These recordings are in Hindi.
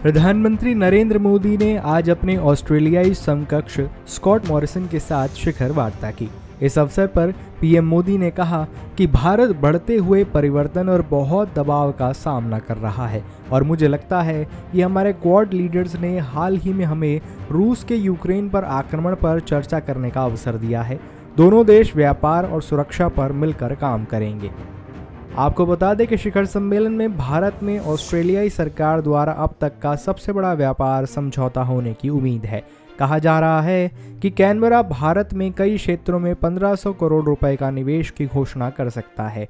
प्रधानमंत्री नरेंद्र मोदी ने आज अपने ऑस्ट्रेलियाई समकक्ष स्कॉट मॉरिसन के साथ शिखर वार्ता की। इस अवसर पर पीएम मोदी ने कहा कि भारत बढ़ते हुए परिवर्तन और बहुत दबाव का सामना कर रहा है और मुझे लगता है कि हमारे क्वाड लीडर्स ने हाल ही में हमें रूस के यूक्रेन पर आक्रमण पर चर्चा करने का अवसर दिया है। दोनों देश व्यापार और सुरक्षा पर मिलकर काम करेंगे। आपको बता दें कि शिखर सम्मेलन में भारत में ऑस्ट्रेलियाई सरकार द्वारा अब तक का सबसे बड़ा व्यापार समझौता होने की उम्मीद है। कहा जा रहा है कि कैनबरा भारत में कई क्षेत्रों में 1500 करोड़ रुपए का निवेश की घोषणा कर सकता है।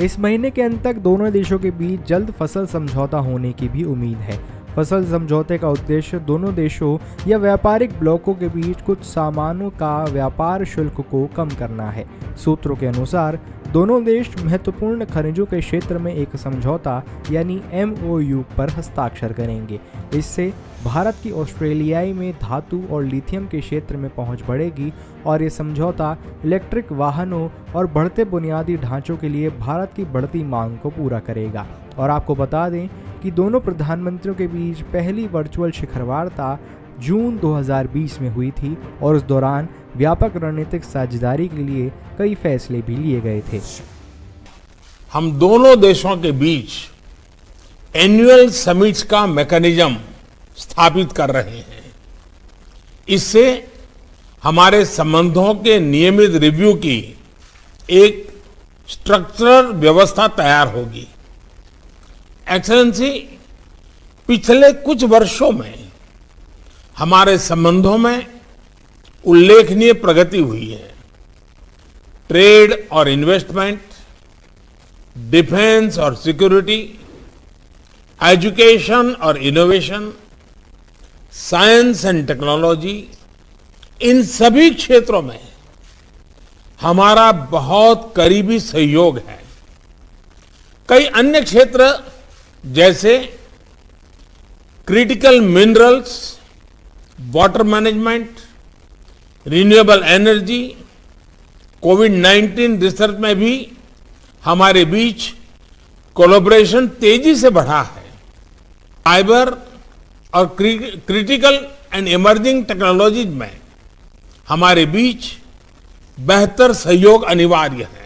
इस महीने के अंत तक दोनों देशों के बीच जल्द फसल समझौता होने की भी उम्मीद है। फसल समझौते का उद्देश्य दोनों देशों या व्यापारिक ब्लॉकों के बीच कुछ सामानों का व्यापार शुल्क को कम करना है। सूत्रों के अनुसार दोनों देश महत्वपूर्ण खनिजों के क्षेत्र में एक समझौता यानी MOU पर हस्ताक्षर करेंगे। इससे भारत की ऑस्ट्रेलियाई में धातु और लिथियम के क्षेत्र में पहुंच बढ़ेगी और ये समझौता इलेक्ट्रिक वाहनों और बढ़ते बुनियादी ढांचों के लिए भारत की बढ़ती मांग को पूरा करेगा। और आपको बता दें कि दोनों प्रधानमंत्रियों के बीच पहली वर्चुअल शिखर वार्ता जून 2020 में हुई थी और उस दौरान व्यापक रणनीतिक साझेदारी के लिए कई फैसले भी लिए गए थे। हम दोनों देशों के बीच एनुअल समिट्स का मैकेनिज्म स्थापित कर रहे हैं। इससे हमारे संबंधों के नियमित रिव्यू की एक स्ट्रक्चरल व्यवस्था तैयार होगी। एक्सेलेंसी, पिछले कुछ वर्षों में हमारे संबंधों में उल्लेखनीय प्रगति हुई है। ट्रेड और इन्वेस्टमेंट, डिफेंस और सिक्योरिटी, एजुकेशन और इनोवेशन, साइंस एंड टेक्नोलॉजी, इन सभी क्षेत्रों में हमारा बहुत करीबी सहयोग है। कई अन्य क्षेत्र जैसे critical minerals, water management, renewable energy, कोविड-19 रिसर्च में भी हमारे बीच कोलैबोरेशन तेजी से बढ़ा है। फाइबर और क्रिटिकल एंड इमर्जिंग टेक्नोलॉजीज में हमारे बीच बेहतर सहयोग अनिवार्य है।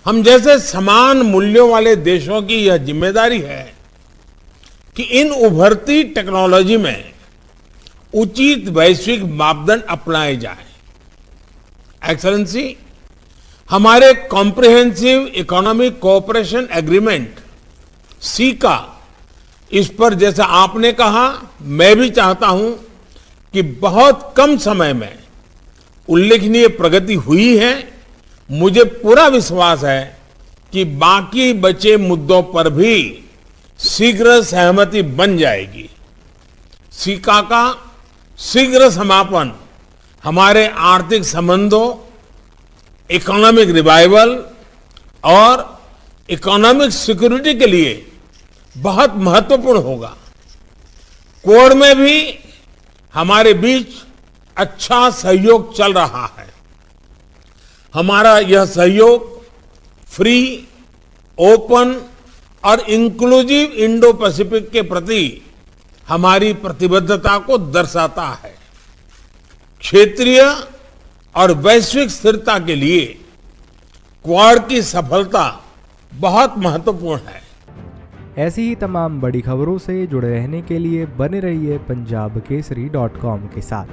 हम जैसे समान मूल्यों वाले देशों की यह जिम्मेदारी है कि इन उभरती टेक्नोलॉजी में उचित वैश्विक मापदंड अपनाए जाएं। एक्सेलेंसी, हमारे comprehensive economic cooperation agreement caeca, इस पर जैसा आपने कहा, मैं भी चाहता हूं कि बहुत कम समय में उल्लेखनीय प्रगति हुई है। मुझे पूरा विश्वास है कि बाकी बचे मुद्दों पर भी शीघ्र सहमति बन जाएगी। सीका का शीघ्र समापन हमारे आर्थिक संबंधों, इकोनॉमिक रिवाइवल और इकोनॉमिक सिक्योरिटी के लिए बहुत महत्वपूर्ण होगा। क्वाड में भी हमारे बीच अच्छा सहयोग चल रहा है। हमारा यह सहयोग फ्री, ओपन और इंक्लूसिव इंडो पैसिफिक के प्रति हमारी प्रतिबद्धता को दर्शाता है। क्षेत्रीय और वैश्विक स्थिरता के लिए क्वाड की सफलता बहुत महत्वपूर्ण है। ऐसी ही तमाम बड़ी खबरों से जुड़े रहने के लिए बने रहिए पंजाबकेसरी.com के साथ।